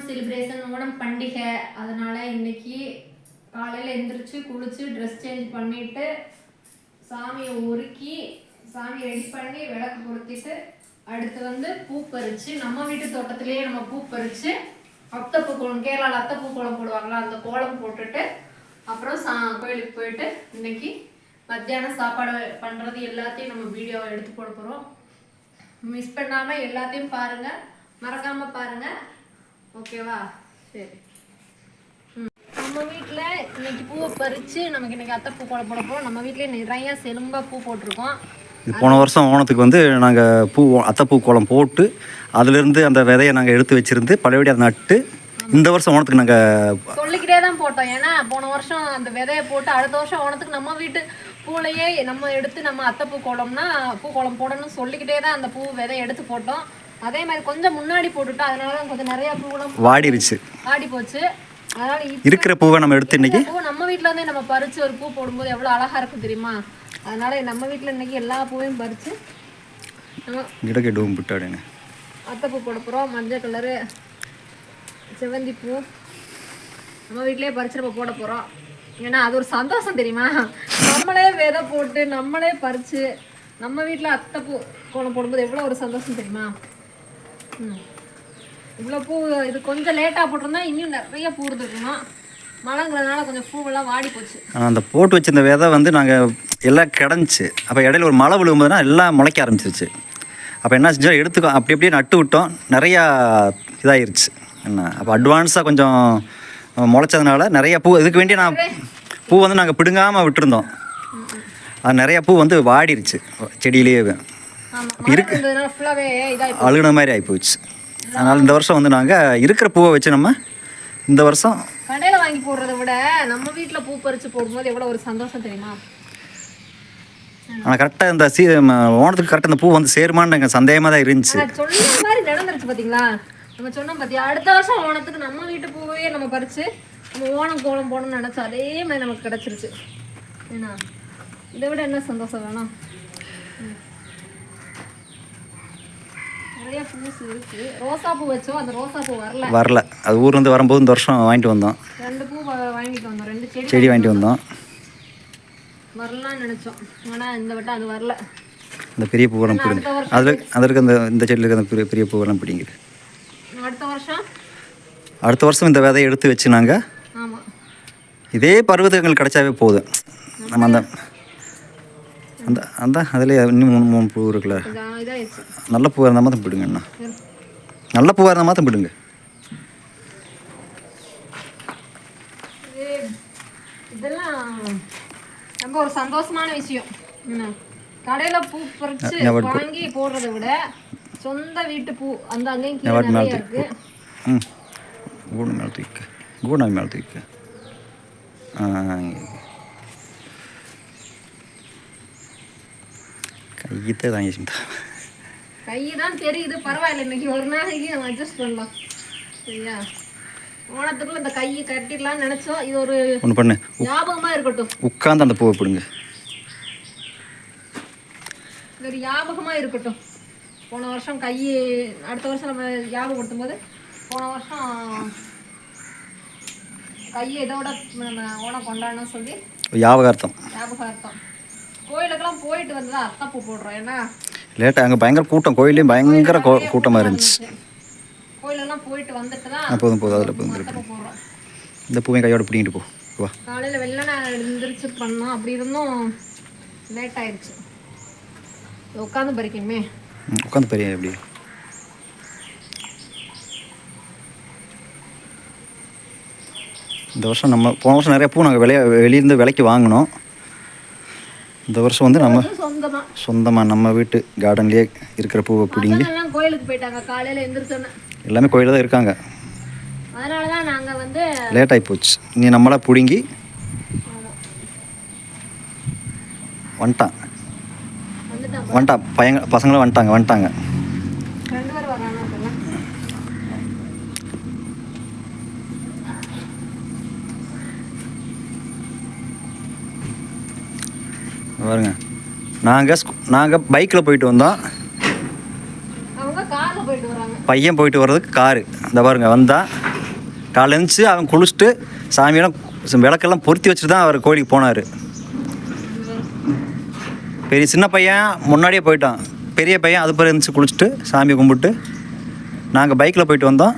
Celebration, Onam பண்டிகை. அதனால இன்னைக்கு காலையில் எந்திரிச்சு குளிச்சு ட்ரெஸ் சேஞ்ச் பண்ணிட்டு சாமியை உருக்கி சாமி ரெடி பண்ணி விளக்கு பொருத்திட்டு அடுத்து வந்து பூ பறிச்சு நம்ம வீட்டு தோட்டத்திலேயே நம்ம பூ பறிச்சு அத்தைப்பூ கோலம், கேரளாவில் அத்தைப்பூ கோலம் போடுவாங்களா, அந்த கோலம் போட்டுட்டு அப்புறம் கோயிலுக்கு போயிட்டு இன்னைக்கு மத்தியானம் சாப்பாடு பண்ணுறது எல்லாத்தையும் நம்ம வீடியோவை எடுத்து போட போகிறோம். மிஸ் பண்ணாமல் எல்லாத்தையும் பாருங்கள், மறக்காமல் பாருங்கள். ஓகேவா? சரி. நம்ம வீட்டில் இன்னைக்கு பூவை பறித்து நமக்கு இன்னைக்கு அத்தைப்பூ கோலம் போட போகிறோம். நம்ம வீட்டிலே நிறைய செலும்பாக பூ போட்டிருக்கோம். போன வருஷம் ஓணத்துக்கு வந்து நாங்கள் அத்தைப்பூ கோலம் போட்டு அதிலிருந்து அந்த விதையை நாங்கள் எடுத்து வச்சுருந்து பழையபடி அதை நட்டு இந்த வருஷம் ஓணத்துக்கு நாங்கள் சொல்லிக்கிட்டே தான் போட்டோம். ஏன்னா போன வருஷம் அந்த விதையை போட்டு அடுத்த வருஷம் ஓணத்துக்கு நம்ம வீட்டு பூலையே நம்ம எடுத்து நம்ம அத்தைப்பூ கோலம்னா பூ கோலம் போடணும்னு சொல்லிக்கிட்டே தான் அந்த பூ விதையை எடுத்து போட்டோம். அதே மாதிரி கொஞ்சம் முன்னாடி போட்டுட்டோம். அதனால தான் கொஞ்சம் நிறைய பூவெல்லாம் வாடி போச்சு. அதனால இருக்கிற பூவை நம்ம எடுத்து இன்னைக்கு பூ நம்ம வீட்டில் இருந்தே நம்ம பறித்து ஒரு பூ போடும்போது எவ்வளோ அழகாக இருக்கும் தெரியுமா? அதனால நம்ம வீட்டில் இன்னைக்கு எல்லா பூவையும் பறித்து நம்ம அத்தைப்பூ போட போகிறோம். மஞ்சள் கலரு, செவந்தி பூ நம்ம வீட்டிலே பறித்து நம்ம போட போகிறோம். ஏன்னா அது ஒரு சந்தோஷம் தெரியுமா? நம்மளே விதை போட்டு நம்மளே பறித்து நம்ம வீட்டில் அத்தைப்பூ கோலம் போடும்போது எவ்வளோ ஒரு சந்தோஷம் தெரியுமா? இவ்வளோ பூ இது கொஞ்சம் லேட்டாக போட்டிருந்தா இன்னும் நிறைய பூ இருந்துருக்கணும். மழைங்கிறதுனால கொஞ்சம் பூவெல்லாம் வாடி போச்சு. அந்த போட்டு வச்சிருந்த விதை வந்து நாங்கள் எல்லாம் கிடந்துச்சு. அப்போ இடையில ஒரு மழை விழுகும்போதுனா எல்லாம் முளைக்க ஆரம்பிச்சிருச்சு. அப்போ என்ன செஞ்சோம், எடுத்துக்கோ அப்படி அப்படியே நட்டு விட்டோம். நிறையா இதாகிருச்சு. என்ன அப்போ அட்வான்ஸாக கொஞ்சம் முளைச்சதுனால நிறைய பூ இதுக்கு வேண்டிய பூ வந்து நாங்கள் பிடுங்காமல் விட்டுருந்தோம். அது நிறையா பூ வந்து வாடிருச்சு செடியிலேயே இருக்கு, அழுகின மாதிரி ஆகிப்போச்சு. அதனால் இந்த வருஷம் வந்து நாங்கள் இருக்கிற பூவை வச்சு நம்ம இந்த வருஷம் கடையில் வாங்கி போடுறத விட நம்ம வீட்டில் பூ பறித்து போடும்போது எவ்வளோ ஒரு சந்தோஷம் தெரியுமா? ஆனால் கரெக்டாக இந்த ஓணத்துக்கு கரெக்டாக இந்த பூ வந்து சேருமான்னு எங்கள் சந்தேகமாக தான் இருந்துச்சு. சொன்ன மாதிரி நடந்துருச்சு பார்த்தீங்களா? நம்ம சொன்னோம் பார்த்தியா, அடுத்த வருஷம் ஓணத்துக்கு நம்ம வீட்டு பூவையே நம்ம பறித்து நம்ம ஓணம் கோலம் போடணும்னு நினச்சோம். அதே மாதிரி நமக்கு கிடச்சிருச்சு. ஏன்னா இதை விட என்ன சந்தோஷம் வேணும்? நிறைய பூஸ் இருக்கு. ரோசா பூ வச்சோம், அந்த ரோசா பூ வரல. அது ஊர்லேருந்து வரும்போது இந்த வருஷம் வாங்கிட்டு வந்தோம். 2 பூ வாங்கிட்டு வந்தோம், 2 செடி வாங்கிட்டு வந்தோம். வரலான்னு நினச்சோம், ஆனால் இந்த வட்டம் அது வரல. இந்த பெரிய பூவெல்லாம் பிடிங்க, அதற்கு இந்த செடியில் இருக்கிற அந்த பெரிய பூவெல்லாம் பிடிங்குது. அடுத்த வருஷம் இந்த விதையை எடுத்து வச்சு நாங்கள் இதே பருவத்துக்கு எங்களுக்கு கிடைச்சாவே போதும். நம்ம அந்த அந்த அந்த அதில் இன்னும் 3 பூ இருக்குல்ல, நல்ல பூவாக இருந்தால் மாதம் பிடுங்க. அண்ணா நல்ல பூவாக இருந்தால் மாதம் பிடுங்க. இதெல்லாம் ரொம்ப ஒரு சந்தோஷமான விஷயம். கடையில் பூ பறிச்சு வாங்கி போடுறதை விட சொந்த வீட்டு பூ அந்த அங்கேயும் நிறைய இருக்கு. கூடு மேலே தூக்க, கூடு மேலே தூக்க. கையிட்டே தாங்கிச்சுட்டா, கை தான் தெரியுது. பரவாயில்ல, இன்னைக்கு ஒரு நாளைக்கு நம்ம அட்ஜஸ்ட் பண்ணலாம். சரியா? ஓணத்துக்குள்ள இந்த கையை கட்டிடலாம்னு நினைச்சோம். இது ஒரு ஒன்று பண்ணு, ஞாபகமாக இருக்கட்டும். உட்காந்து அந்த பூவை பிடுங்க. இது ஒரு ஞாபகமாக இருக்கட்டும். போன வருஷம் கை, அடுத்த வருஷம் நம்ம ஞாபகப்படுத்தும் போது போன வருஷம் கையை இதோட நம்ம ஓணம் கொண்டாடணும்னு சொல்லி ஞாபகார்த்தம். கோயிலுக்கெல்லாம் போயிட்டு வந்து தான் அத்தைப்பூ போடுறோம். ஏன்னா லேட்டாக அங்கே பயங்கர கூட்டம், கோயிலையும் பயங்கர கூட்டமாக இருந்துச்சு. கோயிலெல்லாம் போயிட்டு வந்துட்டு தான் போதும் அதில் அத்தைப்பூ போடுறோம். இந்த பூவை கையோட பிடிங்கிட்டு போ. வா, காலையில் வெள்ளனை எழுந்திரிச்சு பண்ணோம். அப்படி இருந்தும் லேட் ஆயிடுச்சு. உட்காந்து பறிக்கணுமே, உட்காந்து பறியா எப்படி? இந்த வருஷம் நம்ம போன வருஷம் நிறைய பூ நாங்கள் வெளியிருந்து விலைக்கு வாங்கினோம். இந்த வருஷம் வந்து நம்ம சொந்தமாக நம்ம வீட்டு கார்டன்லேயே இருக்கிற பூவை பிடிங்கி கோயிலுக்கு போயிட்டாங்க. காலையில் எழுந்திரிச்சோன்னே எல்லாமே கோயிலில் தான் இருக்காங்க. அதனால தான் நாங்கள் வந்து லேட் ஆகி போச்சு. நீ நம்மளாக பிடுங்கி வந்துட்டான் பசங்களும் வந்துட்டாங்க. 2 பேர் வராங்க. பாருங்க, நாங்கள் பைக்கில் போயிட்டு வந்தோம். அவங்க காரில் போயிட்டு வராங்க. பையன் போயிட்டு வர்றதுக்கு காரு. இந்த பாருங்க வந்தால் காலைல எழுந்துச்சு அவன் குளிச்சுட்டு சாமியெல்லாம் விளக்கெல்லாம் பொருத்தி வச்சுட்டு தான் அவர் கோயிலுக்கு போனார். பெரிய சின்ன பையன் முன்னாடியே போயிட்டான், பெரிய பையன் அது பிறகு இருந்துச்சு குளிச்சுட்டு சாமியை கும்பிட்டு நாங்கள் பைக்கில் போயிட்டு வந்தோம்.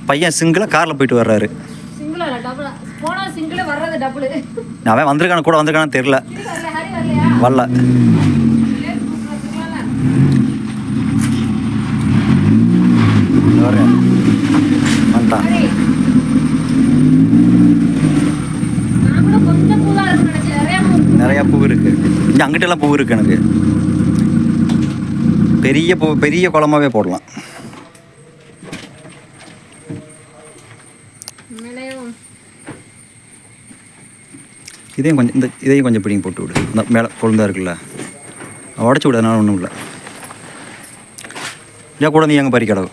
பையன் சிங்கிளாக காரில் போயிட்டு வர்றாரு. அவன் வந்திருக்கான கூட வந்திருக்கானு தெரில, வரல. வந்துட்டான். நிறையா பூ இருக்குது இங்கே, அங்கிட்டெல்லாம் பூ இருக்குது. எனக்கு பெரிய பூ, பெரிய குளமாகவே போடலாம். இதையும் கொஞ்சம் இதையும் கொஞ்சம் பிடிங்கி போட்டு விடு. இந்த மேலே கொழுந்தா இருக்குல்ல, உடச்சி விடு, அதனால ஒன்றும் இல்லை. ஏன் கூட நீ எங்கே பறிக்கடவு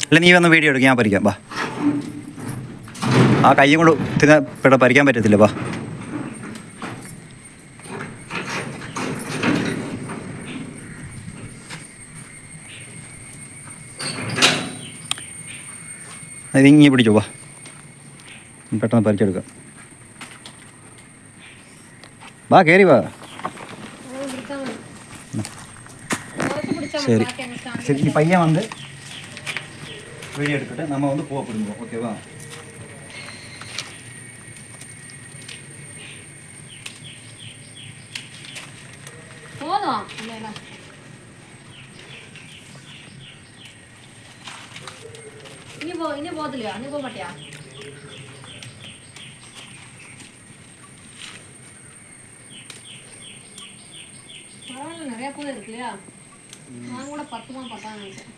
இல்லை, നീ വന്ന് വീഡിയോ എടുക്കുക, ഞാൻ പറിക്കാം. ബാ, ആ കയ്യും കൊണ്ട് പിന്നെ പറിക്കാൻ പറ്റത്തില്ല. ബാ, ഇതിങ്ങി പിടിച്ചോ. വാ, പെട്ടെന്ന് പറിച്ചെടുക്കാം. വാ, കയറി വാ. சரி சரி, நீ பையன் வந்து வீடியோ எடுத்துட்டு நம்ம வந்து பூவை பிடுங்குவோம். ஓகேவா? போதும். இனி போதில்லையா? நீ போக மாட்டியா? பரவாயில்ல, நிறைய பூ இருக்கு இல்லையா? நான் கூட 10 நினைச்சேன்.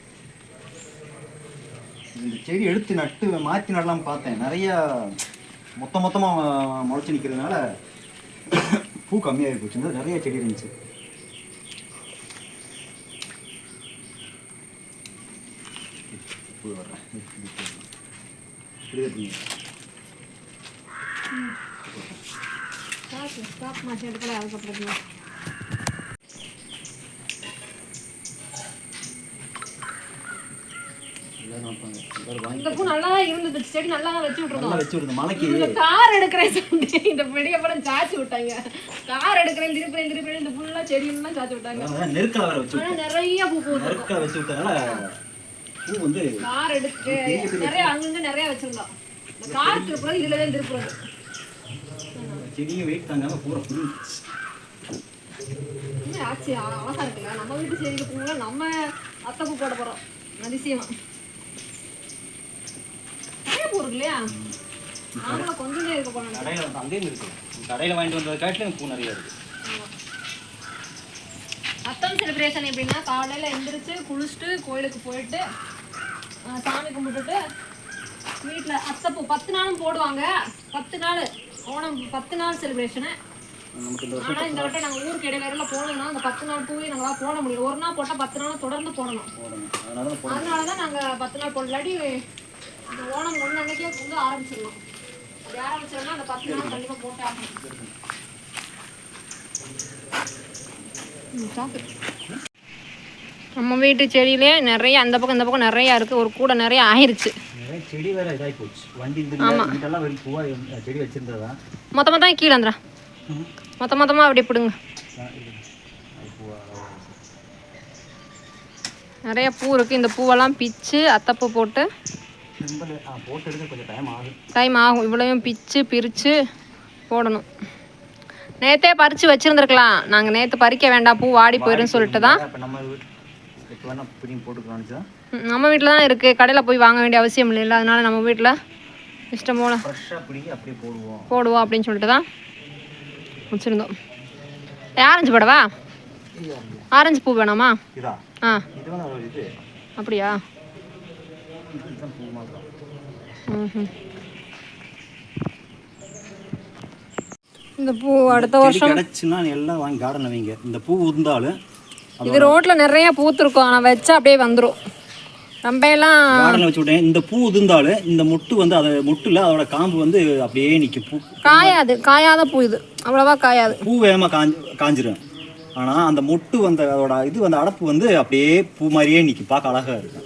இந்த செடி எடுத்து நட்டு மாற்றி நடலாம் பார்த்தேன். நிறையா மொத்தமாக முளைச்சி நிற்கிறதுனால பூ கம்மியாகி போச்சு. நிறைய செடி இருந்துச்சு. பூ வர்றேன் அதுக்கப்புறம் இந்த பூ நல்லா இருந்தது, செடி நல்லா வச்சு விட்டுருந்தோம். மலைக்கு கார் எடுக்கிறேன், இந்த பெரிய படம் சாச்சி விட்டாங்க. கார் எடுக்கிறேன், திருப்பி இந்த ஃபுல்லா செடி எல்லாம் சாச்சி விட்டாங்க. நெருக்கல வர வச்சு நிறைய பூ நெருக்கல வச்சு விட்டனால பூ வந்து கார் எடுத்து நிறைய அங்கங்க நிறைய வச்சிருந்தோம். இந்த கார் திருப்புறது இதுல தான் திருப்புறது. செடியும் வெயிட் தாங்காம பூரா புளி ஆச்சு. அழகா இருக்குல்ல, நம்ம வீட்டு செடிக்கு பூங்களா நம்ம அத்தை பூ போட போறோம். அதிசயமா நிறைய பூ இருக்கு இல்லையா? நாங்களும் கொஞ்சம் இருக்க போனோம். கடையில் வாங்கிட்டு வந்ததை காட்டிலும் பூ நிறைய இருக்கு. அத்தம் செலிப்ரேஷன் எப்படின்னா, காலையில் எந்திரிச்சு குளிச்சுட்டு கோயிலுக்கு போயிட்டு சாமி கும்பிட்டுட்டு வீட்டில் அத்தைப்பூ 10 நாளும் போடுவாங்க. 10 நாள் ஓணம், 10 நாள் செலிப்ரேஷனு. ஆனால் இந்த வட்டம் நாங்கள் ஊருக்கு இடையில போனோம்னா அந்த 10 நாள் பூவே நாங்களால் போட முடியும். ஒரு நாள் போட்டால் 10 நாள் தொடர்ந்து போடணும். அதனால தான் நாங்கள் 10 நாள் போடலாட்டி இந்த ஓணம் 1 அன்னைக்கே வந்து ஆரம்பிச்சிடணும். அப்படி ஆரம்பிச்சோம்னா அந்த 10 நாள் கண்டிப்பாக போட்டு ஆகணும். நம்ம வீட்டு செடியிலே நிறைய அந்த பக்கம் இந்த பக்கம் நிறையா இருக்குது. ஒரு கூட நிறைய ஆயிடுச்சு. செடி வேற இதாகி போச்சு. வண்டி செடி வச்சிருந்ததா மொத்தமாக கீழே வந்துடா. மொத்தமாக அப்படி பிடுங்க. நிறைய பூ இருக்குது. இந்த பூவெல்லாம் பிச்சு அத்தைப்பூ போட்டு டைம் ஆகும். இவ்வளோயும் பிச்சு பிரித்து போடணும். நேற்றே பறித்து வச்சுருந்துருக்கலாம். நாங்கள் நேற்று பறிக்க வேண்டாம், பூ வாடி போயிடுன்னு சொல்லிட்டு தான் நம்ம வீட்டில் தான் இருக்குது. கடையில் போய் வாங்க வேண்டிய அவசியம் இல்லைல்ல. அதனால நம்ம வீட்டில் இஷ்டம் போல போடுவோம் அப்படின்னு சொல்லிட்டு தான் வச்சுருந்தோம். ஆரஞ்சு போடவா? ஆரஞ்சு பூ வேணாமா? ஆ, அப்படியா? இந்த பூ அடுத்த வருஷம் கிடைச்சுன்னா எல்லாம் வாங்கி கார்டனில் வைங்க. இந்த பூ இருந்தாலும் இது ரோட்டில் நிறைய பூத்துருக்கும். ஆனால் வச்சா அப்படியே வந்துடும். ரொம்ப எல்லாம் கார்டனில் வச்சு விட்டேன். இந்த பூ இருந்தாலும் இந்த மொட்டு வந்து அதை மொட்டு இல்லை, அதோட காம்பு வந்து அப்படியே நிற்கும். பூ காயாது, காயாத பூ இது அவ்வளோவா காயாது. பூ வேகமாக காஞ்சிரும். ஆனால் அந்த மொட்டு வந்து அதோட இது வந்து அடப்பு வந்து அப்படியே பூ மாதிரியே நிற்கும். பார்க்க அழகாக இருக்கும்.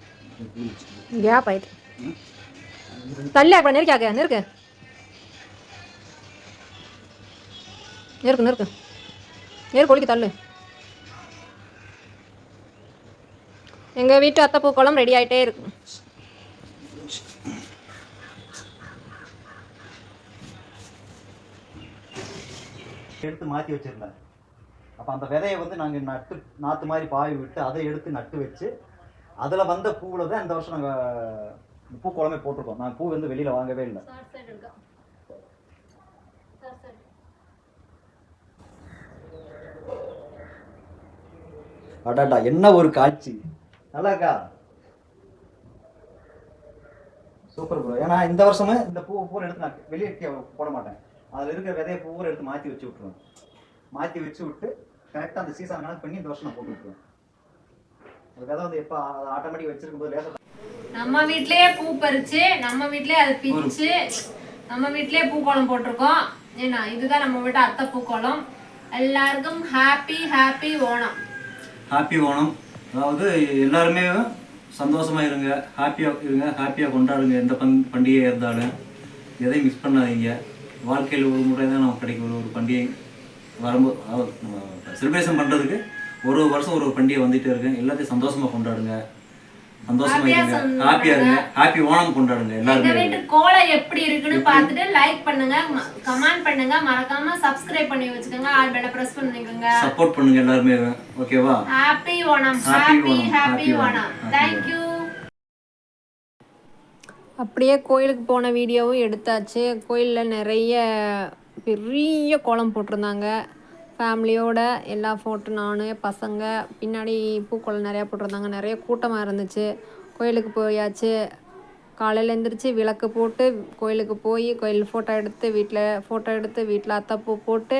கேப் ஆயிட்டு தள்ளி ஆக்க நெருக்காக்க நெருக்கு நெருக்கு நெருக்கு நெருக்கு ஒழிக்க தள்ளு. எங்கள் வீட்டு அத்தைப்பூ குளம் ரெடி ஆகிட்டே இருக்கு. எடுத்து மாற்றி வச்சிருந்தேன். அப்போ அந்த விதையை வந்து நாங்கள் நாற்று மாதிரி பாய் விட்டு அதை எடுத்து நட்டு வச்சு அதில் வந்த பூவில் தான் இந்த வருஷம் நாங்கள் பூ குழம்பே போட்டிருக்கோம். நாங்கள் பூ வந்து வெளியில் வாங்கவே இல்லை. அடாடா என்ன ஒரு காட்சி, நல்லா இருக்கா? Super bro. ஏன்னா இந்த வருஷமும் இந்த பூவை எடுத்து நான் வெளியே போட மாட்டேன். அதில் இருக்கிற விதையை பூவை எடுத்து மாற்றி வச்சு விட்டுருவேன். மாற்றி வச்சு விட்டு கரெக்டாக அந்த சீசன் கணக்கு பண்ணி இந்த வருஷம் நான் போட்டு விட்டுருவேன். அந்த விதை வந்து எப்போ ஆட்டோமேட்டிக் வச்சிருக்கும் போது லேசாக நம்ம வீட்லயே பூ பறிச்சு நம்ம வீட்லயே அதை பிச்சு நம்ம வீட்லயே பூக்கோளம் போட்டிருக்கோம். ஏன்னா இதுதான் நம்ம வீட்டு அத்தை பூக்கோளம். எல்லாருக்கும் happy happy Onam. Happy Onam. அதாவது எல்லாருமே சந்தோஷமாக இருங்க, ஹாப்பியாக இருங்க, ஹாப்பியாக கொண்டாடுங்க. எந்த பண்டிகை இருந்தாலும் எதையும் மிஸ் பண்ணாதீங்க. வாழ்க்கையில் ஒரு முறை தான் நமக்கு கிடைக்கும் ஒரு பண்டிகை வரும்போது செலிப்ரேஷன் பண்ணுறதுக்கு ஒரு வருஷம் ஒரு பண்டிகை வந்துகிட்டே இருக்கு. எல்லாத்தையும் சந்தோஷமாக கொண்டாடுங்க, சந்தோஷமா இருங்க, ஹாப்பியா இருங்க, ஹாப்பி ஓணம் கொண்டாடுங்க. எல்லாரும் வீட்டு கோலம் எப்படி இருக்குன்னு பார்த்துட்டு லைக் பண்ணுங்க, கமெண்ட் பண்ணுங்க, மறக்காம சப்ஸ்கிரைப் பண்ணி வச்சுக்கோங்க, ஆல் பெல்ல பிரஸ் பண்ணிக்கோங்க, சப்போர்ட் பண்ணுங்க எல்லாருமே. ஓகேவா? Happy Onam, happy Onam. Thank you. அப்படியே கோயிலுக்கு போன வீடியோவும் எடுத்தாச்சு. கோயிலில் நிறைய பெரிய கோலம் போட்டிருந்தாங்க. ஃபேமிலியோட எல்லா ஃபோட்டோ, நான் பசங்க பின்னாடி பூக்கோலம் நிறையா போட்டிருந்தாங்க. நிறைய கூட்டமாக இருந்துச்சு. கோயிலுக்கு போயாச்சு. காலையில் எழுந்திரிச்சு விளக்கு போட்டு கோயிலுக்கு போய் கோயில் ஃபோட்டோ எடுத்து வீட்டில் அத்தைப்பூ போட்டு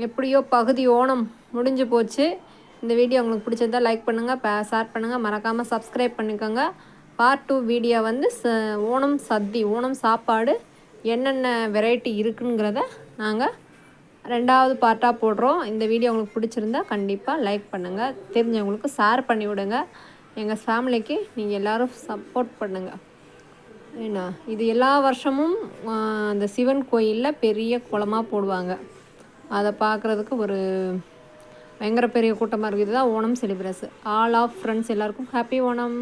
எப்படியோ பகுதி ஓணம் முடிஞ்சு போச்சு. இந்த வீடியோ உங்களுக்கு பிடிச்சிருந்தா லைக் பண்ணுங்கள், ஷேர் பண்ணுங்கள், மறக்காமல் சப்ஸ்கிரைப் பண்ணிக்கோங்க. பார்ட் 2 வீடியோ வந்து ஓணம் சாப்பாடு என்னென்ன வெரைட்டி இருக்குங்கிறத நாங்கள் 2வது பார்ட்டாக போடுறோம். இந்த வீடியோ உங்களுக்கு பிடிச்சிருந்தா கண்டிப்பாக லைக் பண்ணுங்கள், தெரிஞ்சவங்களுக்கு ஷேர் பண்ணி விடுங்க. எங்கள் ஃபேமிலிக்கு நீங்கள் எல்லோரும் சப்போர்ட் பண்ணுங்கள். ஏன்னா இது எல்லா வருஷமும் அந்த சிவன் கோயிலில் பெரிய குளமாக போடுவாங்க. அதை பார்க்குறதுக்கு ஒரு பயங்கர பெரிய கூட்டமாக இருக்குது. இதுதான் Onam celebration. All of friends எல்லாருக்கும் ஹாப்பி ஓணம்.